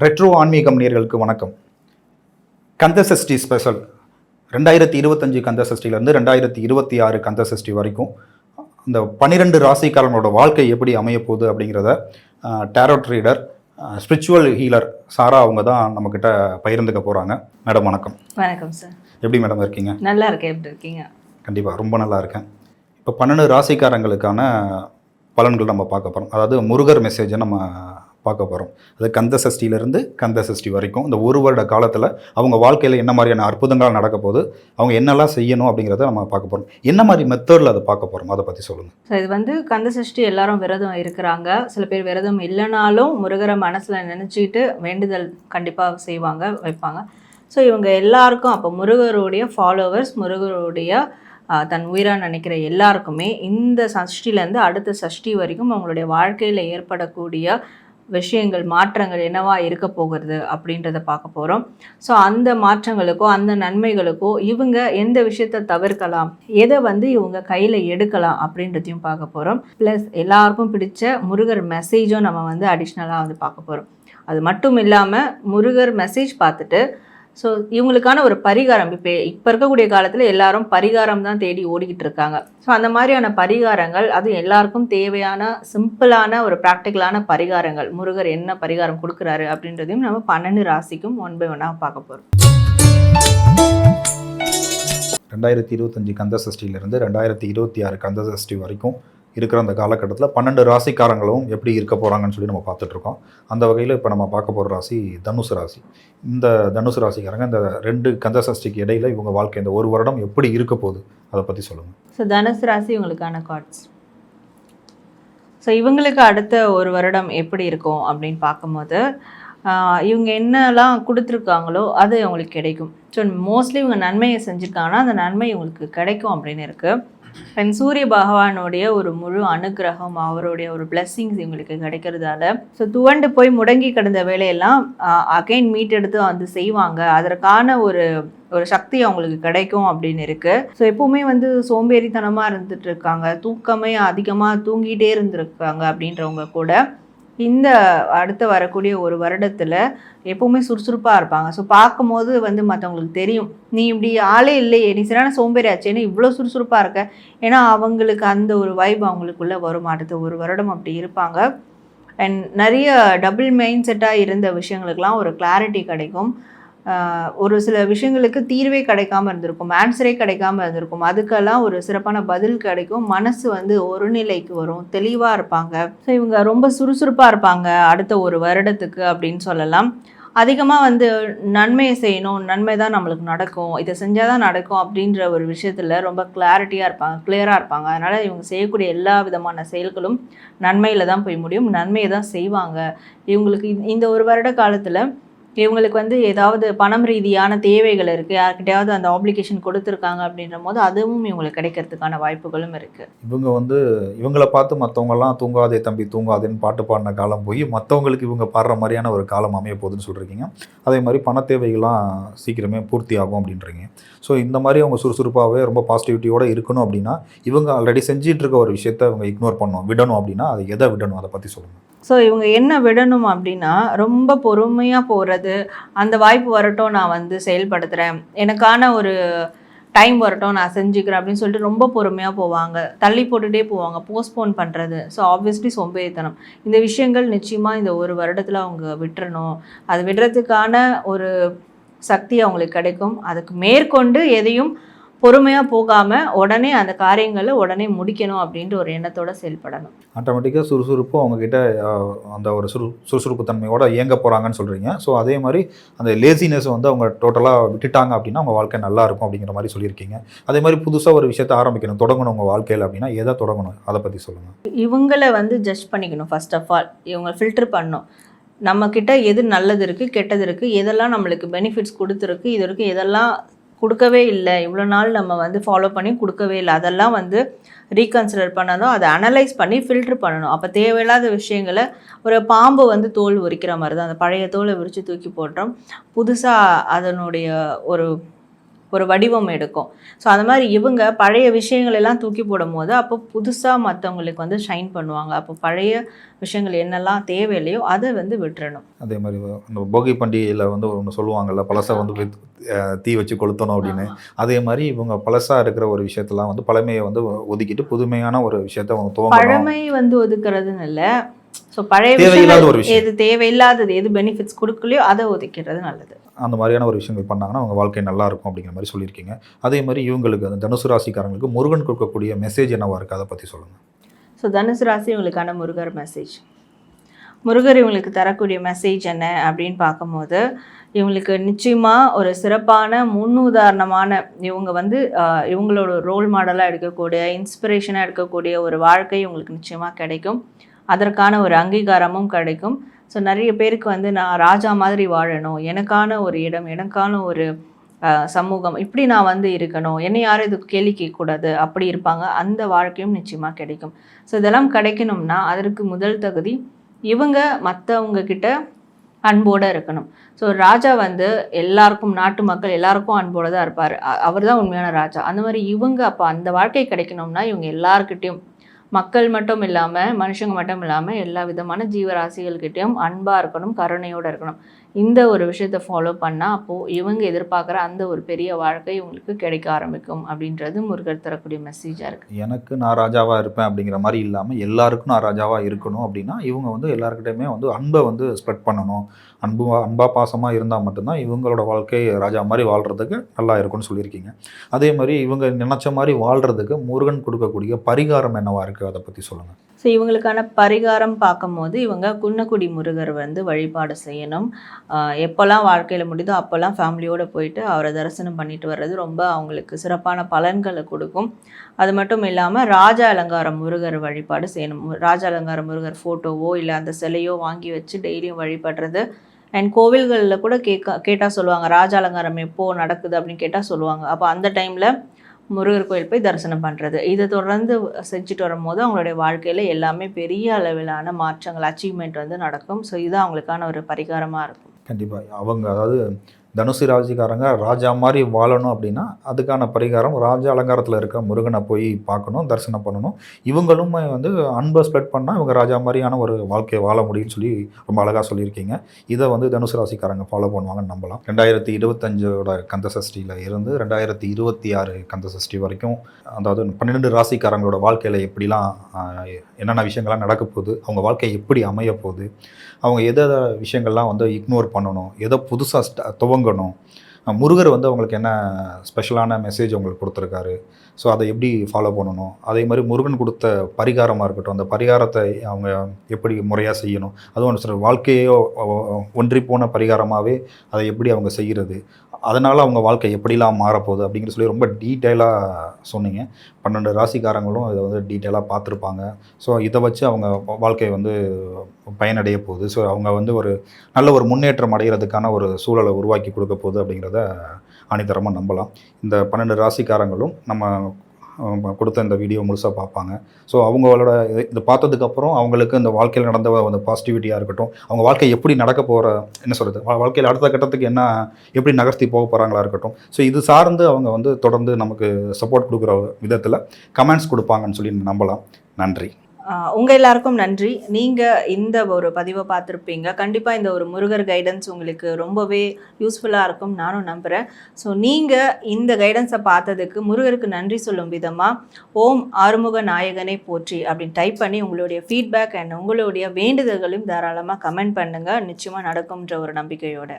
Retro ஆன்மீகம் நேயர்களுக்கு வணக்கம். கந்தசஷ்டி ஸ்பெஷல் 2025 கந்தசஷ்டியிலேருந்து 2026 கந்தசஷ்டி வரைக்கும் இந்த 12 ராசிக்காரங்களோட வாழ்க்கை எப்படி அமைய போகுது அப்படிங்கிறத டேரோட் ரீடர், ஸ்பிரிச்சுவல் ஹீலர் சாரா அவங்க தான் நம்மக்கிட்ட பகிர்ந்துக்க போகிறாங்க. மேடம் வணக்கம். வணக்கம் சார். எப்படி மேடம் இருக்கீங்க? நல்லா இருக்கேன். எப்படி இருக்கீங்க? கண்டிப்பாக ரொம்ப நல்லா இருக்கேன். இப்போ 12 ராசிக்காரங்களுக்கான பலன்கள் நம்ம பார்க்க போகிறோம். அதாவது முருகர் மெசேஜை நம்ம பார்க்க போகிறோம். அது கந்தசஷ்டியிலேருந்து கந்தசஷ்டி வரைக்கும் இந்த ஒரு வருட காலத்தில் அவங்க வாழ்க்கையில் என்ன மாதிரியான அற்புதங்கள் நடக்க போகுது, அவங்க என்னெல்லாம் செய்யணும் அப்படிங்கிறத நம்ம பார்க்க போகிறோம். என்ன மாதிரி மெத்தடில் அதை பார்க்க போகிறோம், அதை பற்றி சொல்லுங்கள். ஸோ இது வந்து கந்தசஷ்டி எல்லாரும் விரதம் இருக்கிறாங்க. சில பேர் விரதம் இல்லைனாலும் முருகரை மனசில் நினச்சிக்கிட்டு வேண்டுதல் கண்டிப்பாக செய்வாங்க, வைப்பாங்க. ஸோ இவங்க எல்லாருக்கும் அப்போ முருகருடைய ஃபாலோவர்ஸ், முருகருடைய தன் உயிராக நினைக்கிற எல்லாருக்குமே இந்த சஷ்டிலேருந்து அடுத்த சஷ்டி வரைக்கும் அவங்களுடைய வாழ்க்கையில் ஏற்படக்கூடிய விஷயங்கள், மாற்றங்கள் என்னவா இருக்க போகிறது அப்படின்றத பார்க்க போகிறோம். ஸோ அந்த மாற்றங்களுக்கோ அந்த நன்மைகளுக்கோ இவங்க எந்த விஷயத்தை தவிர்க்கலாம், எதை வந்து இவங்க கையில் எடுக்கலாம் அப்படின்றதையும் பார்க்க போகிறோம். ப்ளஸ் எல்லாருக்கும் பிடிச்ச முருகர் மெசேஜும் நம்ம வந்து அடிஷ்னலாக வந்து பார்க்க போகிறோம். அது மட்டும் இல்லாமல் முருகர் மெசேஜ் பார்த்துட்டு ஸோ இவங்களுக்கான ஒரு பரிகாரம், இப்போ இருக்கக்கூடிய காலத்தில் எல்லாரும் பரிகாரம் தான் தேடி ஓடிக்கிட்டு இருக்காங்க. ஸோ அந்த மாதிரியான பரிகாரங்கள், அது எல்லாருக்கும் தேவையான சிம்பிளான ஒரு ப்ராக்டிக்கலான பரிகாரங்கள், முருகர் என்ன பரிகாரம் கொடுக்குறாரு அப்படின்றதையும் நம்ம 12 ராசிக்கும் 1 by 1 பார்க்க போகிறோம். 2025 கந்தசஷ்டியிலிருந்து 2026 கந்தசஷ்டி வரைக்கும் இருக்கிற அந்த காலகட்டத்தில் 12 ராசிக்காரங்களும் எப்படி இருக்க போகிறாங்கன்னு சொல்லி நம்ம பார்த்துட்ருக்கோம். அந்த வகையில் இப்போ நம்ம பார்க்க போகிற ராசி தனுசு ராசி. இந்த தனுசு ராசிக்காரங்க இந்த 2 கந்தசஷ்டிக்கு இடையில் இவங்க வாழ்க்கை இந்த ஒரு வருடம் எப்படி இருக்க போகுது, அதை பற்றி சொல்லுங்கள். ஸோ தனுசு ராசி இவங்களுக்கான கார்ட்ஸ். ஸோ இவங்களுக்கு அடுத்த ஒரு வருடம் எப்படி இருக்கும் அப்படின்னு பார்க்கும்போது இவங்க என்னெல்லாம் கொடுத்துருக்காங்களோ அது அவங்களுக்கு கிடைக்கும். ஸோ மோஸ்ட்லி இவங்க நன்மையை செஞ்சுருக்காங்கன்னா அந்த நன்மை இவங்களுக்கு கிடைக்கும் அப்படின்னு இருக்குது. அண்ட் சூரிய பகவானுடைய ஒரு முழு அனுகிரகம், அவருடைய ஒரு பிளெஸ்ஸிங்ஸ் இவங்களுக்கு கிடைக்கிறதால ஸோ துவண்டு போய் முடங்கி கிடந்த வேலையெல்லாம் அகைன் மீட்டெடுத்து வந்து செய்வாங்க. அதற்கான ஒரு சக்தி அவங்களுக்கு கிடைக்கும் அப்படின்னு இருக்குது. ஸோ எப்பவுமே வந்து சோம்பேறித்தனமாக இருந்துட்டு இருக்காங்க, தூக்கமே அதிகமாக தூங்கிட்டே இருந்திருக்காங்க அப்படின்றவங்க கூட இந்த அடுத்து வரக்கூடிய ஒரு வருடத்தில் எப்போவுமே சுறுசுறுப்பாக இருப்பாங்க. ஸோ பார்க்கும்போது வந்து மற்றவங்களுக்கு தெரியும், நீ இப்படி ஆளே இல்லையே, நீ சரியான சோம்பேறி ஆச்சேன்னு இவ்வளோ சுறுசுறுப்பாக இருக்க. ஏன்னா அவங்களுக்கு அந்த ஒரு வைப் அவங்களுக்குள்ளே வரும். அடுத்த ஒரு வருடம் அப்படி இருப்பாங்க. அண்ட் நிறைய டபுள் மைண்ட் செட்டாக இருந்த விஷயங்களுக்கெல்லாம் ஒரு கிளாரிட்டி கிடைக்கும். ஒரு சில விஷயங்களுக்கு தீர்வே கிடைக்காம இருந்திருக்கும், ஆன்சரே கிடைக்காம இருந்திருக்கும், அதுக்கெல்லாம் ஒரு சிறப்பான பதில் கிடைக்கும். மனசு வந்து ஒரு நிலைக்கு வரும், தெளிவாக இருப்பாங்க. ஸோ இவங்க ரொம்ப சுறுசுறுப்பாக இருப்பாங்க அடுத்த ஒரு வருடத்துக்கு அப்படின்னு சொல்லலாம். அதிகமாக வந்து நன்மையை செய்யணும், நன்மை தான் நம்மளுக்கு நடக்கும், இதை செஞ்சால் தான் நடக்கும் அப்படின்ற ஒரு விஷயத்தில் ரொம்ப கிளாரிட்டியாக இருப்பாங்க, கிளியராக இருப்பாங்க. அதனால் இவங்க செய்யக்கூடிய எல்லா விதமான செயல்களும் நன்மையில் தான் போய் முடியும், நன்மையை தான் செய்வாங்க. இவங்களுக்கு இந்த ஒரு வருட காலத்தில் இவங்களுக்கு வந்து ஏதாவது பணம் ரீதியான தேவைகள் இருக்குது, யார்கிட்டையாவது அந்த ஆப்ளிகேஷன் கொடுத்துருக்காங்க அப்படின்ற போது அதுவும் இவங்களுக்கு கிடைக்கிறதுக்கான வாய்ப்புகளும் இருக்குது. இவங்க வந்து இவங்களை பார்த்து மற்றவங்கெல்லாம் தூங்காதே தம்பி தூங்காதேன்னு பாட்டு பாடின காலம் போய் மற்றவங்களுக்கு இவங்க பாடுற மாதிரியான ஒரு காலம் அமைய போகுதுன்னு சொல்கிறீங்க. அதே மாதிரி பண தேவைகள்லாம் சீக்கிரமே பூர்த்தி ஆகும் அப்படின்றீங்க. ஸோ இந்த மாதிரி அவங்க சுறுசுறுப்பாகவே ரொம்ப பாசிட்டிவிட்டியோடு இருக்கணும் அப்படின்னா இவங்க ஆல்ரெடி செஞ்சிட்டு இருக்க ஒரு விஷயத்த இவங்க இக்னோர் பண்ணணும், விடணும் அப்படின்னா அதை எதை விடணும், அதை பற்றி சொல்லுங்கள். ஸோ இவங்க என்ன விடணும் அப்படின்னா ரொம்ப பொறுமையாக போகிறது, அந்த வாய்ப்பு வரட்டும் நான் வந்து செயல்படுத்துகிறேன், எனக்கான ஒரு டைம் வரட்டும் நான் செஞ்சுக்கிறேன் அப்படின்னு சொல்லிட்டு ரொம்ப பொறுமையாக போவாங்க, தள்ளி போட்டுகிட்டே போவாங்க, போஸ்ட்போன் பண்ணுறது. ஸோ ஆப்வியஸ்லி சோம்பேறித்தனம். இந்த விஷயங்கள் நிச்சயமாக இந்த ஒரு வருடத்தில் அவங்க விட்டுறணும். அது விடுறதுக்கான ஒரு சக்தி அவங்களுக்கு கிடைக்கும். அதுக்கு மேற்கொண்டு எதையும் பொறுமையாக போகாமல் உடனே அந்த காரியங்களை உடனே முடிக்கணும் அப்படின்ற ஒரு எண்ணத்தோடு செயல்படணும். ஆட்டோமேட்டிக்காக சுறுசுறுப்பு அவங்கக்கிட்ட அந்த ஒரு சுறுசுறுப்பு தன்மையோடு இயங்க போகிறாங்கன்னு சொல்கிறீங்க. ஸோ அதே மாதிரி அந்த லேசினஸ் வந்து அவங்க டோட்டலாக விட்டுட்டாங்க அப்படின்னா அவங்க வாழ்க்கை நல்லா இருக்கும் அப்படிங்கிற மாதிரி சொல்லியிருக்கீங்க. அதே மாதிரி புதுசாக ஒரு விஷயத்தை ஆரம்பிக்கணும், தொடங்கணும் உங்கள் வாழ்க்கையில் அப்படின்னா எதை தொடங்கணும், அதை பற்றி சொல்லுங்கள். இவங்களை வந்து ஜட்ஜ் பண்ணிக்கணும். ஃபர்ஸ்ட் ஆஃப் ஆல் இவங்க ஃபில்டர் பண்ணணும். நம்மக்கிட்ட எது நல்லது இருக்குது, கெட்டது இருக்குது, எதெல்லாம் நம்மளுக்கு பெனிஃபிட்ஸ் கொடுத்துருக்கு, இது வரைக்கும் எதெல்லாம் கொடுக்கவே இல்லை, இவ்வளோ நாள் நம்ம வந்து ஃபாலோ பண்ணி கொடுக்கவே இல்லை, அதெல்லாம் வந்து ரீகன்சிடர் பண்ணணும், அதை அனலைஸ் பண்ணி ஃபில்ட்ரு பண்ணணும். அப்போ தேவையில்லாத விஷயங்களை, ஒரு பாம்பு வந்து தோல் உரிக்கிற மாதிரி தான், அந்த பழைய தோலை விரித்து தூக்கி போட்டோம், புதுசாக அதனுடைய ஒரு ஒரு வடிவம் எடுக்கும். ஸோ அந்த மாதிரி இவங்க பழைய விஷயங்கள் எல்லாம் தூக்கி போடும்போது அப்போ புதுசாக மற்றவங்களுக்கு வந்து ஷைன் பண்ணுவாங்க. அப்போ பழைய விஷயங்கள் என்னெல்லாம் தேவையில்லையோ அதை வந்து விட்டுறணும். அதே மாதிரி இந்த போகி பண்டிகையில் வந்து ஒன்று சொல்லுவாங்கல்ல, பழசை வந்து தீ வச்சு கொளுத்தணும் அப்படின்னு. அதே மாதிரி இவங்க பழசாக இருக்கிற ஒரு விஷயத்தெல்லாம் வந்து பழமையை வந்து ஒதுக்கிட்டு புதுமையான ஒரு விஷயத்த அவங்க துவங்கணும். பழமை வந்து ஒதுக்குறதுன்னு இல்லை. ஸோ பழைய தேவையில்லாத ஒரு விஷயம் எது தேவையில்லாதது, எது பெனிஃபிட்ஸ் கொடுக்கலையோ அதை ஒதுக்கிறது நல்லது. அந்த மாதிரியான ஒரு விஷயங்கள் பண்ணாங்கன்னா அவங்க வாழ்க்கை நல்லா இருக்கும் அப்படிங்கிற மாதிரி சொல்லியிருக்கீங்க. அதே மாதிரி இவங்களுக்கு அந்த தனுசு ராசிக்காரங்களுக்கு முருகன் கொடுக்கக்கூடிய மெசேஜ் என்னவா இருக்குது, அதை பற்றி சொல்லுங்கள். ஸோ தனுசு ராசி இவங்களுக்கான முருகர் மெசேஜ். முருகர் இவங்களுக்கு தரக்கூடிய மெசேஜ் என்ன அப்படின்னு பார்க்கும்போது, இவங்களுக்கு நிச்சயமாக ஒரு சிறப்பான முன்னுதாரணமான, இவங்க வந்து இவங்களோட ரோல் மாடலாக எடுக்கக்கூடிய, இன்ஸ்பிரேஷனாக எடுக்கக்கூடிய ஒரு வாழ்க்கை இவங்களுக்கு நிச்சயமாக கிடைக்கும். அதற்கான ஒரு அங்கீகாரமும் கிடைக்கும். ஸோ நிறைய பேருக்கு வந்து நான் ராஜா மாதிரி வாழணும், எனக்கான ஒரு இடம், எனக்கான ஒரு சமூகம், இப்படி நான் வந்து இருக்கணும், என்னை யாரும் இதுக்கு கேள்வி கேட்கக்கூடாது, அப்படி இருப்பாங்க. அந்த வாழ்க்கையும் நிச்சயமாக கிடைக்கும். ஸோ இதெல்லாம் கிடைக்கணும்னா அதற்கு முதல் தகுதி இவங்க மற்றவங்க கிட்ட அன்போடு இருக்கணும். ஸோ ராஜா வந்து எல்லாருக்கும், நாட்டு மக்கள் எல்லாருக்கும் அன்போடு தான் இருப்பார். அவர் தான் உண்மையான ராஜா. அந்த மாதிரி இவங்க அப்போ அந்த வாழ்க்கை கிடைக்கணும்னா இவங்க எல்லாருக்கிட்டையும், மக்கள் மட்டும் இல்லாமல், மனுஷங்க மட்டும் இல்லாமல் எல்லா விதமான ஜீவராசிகள்கிட்டையும் அன்பாக இருக்கணும், கருணையோடு இருக்கணும். இந்த ஒரு விஷயத்தை ஃபாலோ பண்ணால் அப்போது இவங்க எதிர்பார்க்குற அந்த ஒரு பெரிய வாழ்க்கை இவங்களுக்கு கிடைக்க ஆரம்பிக்கும் அப்படின்றது முருகர் தரக்கூடிய மெசேஜாக இருக்குது. எனக்கு நான் ராஜாவாக இருப்பேன் அப்படிங்கிற மாதிரி இல்லாமல் எல்லாருக்கும் நான் ராஜாவாக இருக்கணும் அப்படின்னா இவங்க வந்து எல்லாருக்கிட்டையுமே வந்து அன்பை வந்து ஸ்ப்ரெட் பண்ணணும். அன்பாக பாசமாக இருந்தால் மட்டும்தான் இவங்களோட வாழ்க்கை ராஜா மாதிரி வாழ்கிறதுக்கு நல்லா இருக்கும்னு சொல்லியிருக்கீங்க. அதே மாதிரி இவங்க நினச்ச மாதிரி வாழ்கிறதுக்கு முருகன் கொடுக்கக்கூடிய பரிகாரம் என்னவா இருக்குது, அதை பற்றி சொல்லுங்கள். ஸோ இவங்களுக்கான பரிகாரம் பார்க்கும்போது இவங்க குன்னக்குடி முருகர் வந்து வழிபாடு செய்யணும். எப்போல்லாம் வாழ்க்கையில் முடியுதோ அப்போல்லாம் ஃபேமிலியோடு போயிட்டு அவரை தரிசனம் பண்ணிட்டு வர்றது ரொம்ப அவங்களுக்கு சிறப்பான பலன்களை கொடுக்கும். அது மட்டும் இல்லாமல் ராஜ அலங்கார முருகர் வழிபாடு செய்யணும். ராஜ அலங்கார முருகர் ஃபோட்டோவோ இல்லை அந்த சிலையோ வாங்கி வச்சு டெய்லியும் வழிபடுறது. அண்ட் கோவில்களில் கூட கேட்டால் சொல்லுவாங்க, ராஜ அலங்காரம் எப்போது நடக்குது அப்படின்னு கேட்டால் சொல்லுவாங்க. அப்போ அந்த டைமில் முருகர் கோயில் போய் தரிசனம் பண்ணுறது, இதை தொடர்ந்து செஞ்சுட்டு வரும்போது அவங்களுடைய வாழ்க்கையில் எல்லாமே பெரிய அளவிலான மாற்றங்கள், அச்சீவ்மெண்ட் வந்து நடக்கும். ஸோ இதுதான் அவங்களுக்கான ஒரு பரிகாரமாக இருக்கும். கண்டிப்பாக அவங்க அதாவது தனுசு ராசிக்காரங்க ராஜா மாதிரி வாழணும் அப்படின்னா அதுக்கான பரிகாரம் ராஜா அலங்காரத்தில் இருக்க முருகனை போய் பார்க்கணும், தரிசனம் பண்ணணும். இவங்களுமே வந்து அன்பை ஸ்ப்ரெட் பண்ணால் இவங்க ராஜா மாதிரியான ஒரு வாழ்க்கையை வாழ முடியும்னு சொல்லி ரொம்ப அழகாக சொல்லியிருக்கீங்க. இதை வந்து தனுசு ராசிக்காரங்க ஃபாலோ பண்ணுவாங்கன்னு நம்பலாம். 2025 கந்த சஷ்டியில் இருந்து 2026 கந்த சஷ்டி வரைக்கும், அதாவது 12 ராசிக்காரங்களோட வாழ்க்கையில் எப்படிலாம் என்னென்ன விஷயங்கள்லாம் நடக்க போகுது, அவங்க வாழ்க்கை எப்படி அமைய போகுது, அவங்க எதை விஷயங்கள்லாம் வந்து இக்னோர் பண்ணணும், எதை புதுசாக துவங்கணும், முருகர் வந்து அவங்களுக்கு என்ன ஸ்பெஷலான மெசேஜ் அவங்களுக்கு கொடுத்துருக்காரு, ஸோ அதை எப்படி ஃபாலோ பண்ணணும், அதே மாதிரி முருகன் கொடுத்த பரிகாரமாக இருக்கட்டும், அந்த பரிகாரத்தை அவங்க எப்படி முறையாக செய்யணும், அதுவும் ஒன்று சொல்கிற வாழ்க்கையோ ஒன்றி போன பரிகாரமாகவே அதை எப்படி அவங்க செய்கிறது, அதனால் அவங்க வாழ்க்கை எப்படிலாம் மாறப்போகுது அப்படிங்கிற சொல்லி ரொம்ப டீட்டெயிலாக சொன்னீங்க. 12 ராசிக்காரங்களும் இதை வந்து டீட்டெயிலாக பார்த்துருப்பாங்க. ஸோ இதை வச்சு அவங்க வாழ்க்கை வந்து பயனடைய போகுது. ஸோ அவங்க வந்து ஒரு நல்ல ஒரு முன்னேற்றம் அடைகிறதுக்கான ஒரு சூழலை உருவாக்கி கொடுக்க போகுது அப்படிங்கிறத ஆணித்தரமாக நம்பலாம். இந்த 12 ராசிக்காரங்களும் நம்ம கொடுத்த இந்த வீடியோ முழுசாக பார்ப்பாங்க. ஸோ அவங்களோட இதை பார்த்ததுக்கப்புறம் அவங்களுக்கு இந்த வாழ்க்கையில் நடந்த அந்த பாசிட்டிவிட்டியாக இருக்கட்டும், அவங்க வாழ்க்கை எப்படி நடக்க போகிற, என்ன சொல்கிறது, வாழ்க்கையில் அடுத்த கட்டத்துக்கு என்ன எப்படி நகர்த்தி போக போகிறாங்களா இருக்கட்டும், ஸோ இது சார்ந்து அவங்க வந்து தொடர்ந்து நமக்கு சப்போர்ட் கொடுக்குற விதத்தில் கமெண்ட்ஸ் கொடுப்பாங்கன்னு சொல்லி நம்பலாம். நன்றி. உங்கள் எல்லாருக்கும் நன்றி. நீங்கள் இந்த ஒரு பதிவை பார்த்துருப்பீங்க. கண்டிப்பாக இந்த ஒரு முருகர் கைடன்ஸ் உங்களுக்கு ரொம்பவே யூஸ்ஃபுல்லாக இருக்கும் நானும் நம்புகிறேன். ஸோ நீங்கள் இந்த கைடன்ஸை பார்த்ததுக்கு முருகருக்கு நன்றி சொல்லும் விதமாக ஓம் ஆறுமுக நாயகனை போற்றி அப்படின்னு டைப் பண்ணி உங்களுடைய ஃபீட்பேக் அண்ட் உங்களுடைய வேண்டுதல்களையும் தாராளமாக கமெண்ட் பண்ணுங்கள். நிச்சயமாக நடக்கும்ன்ற ஒரு நம்பிக்கையோடு.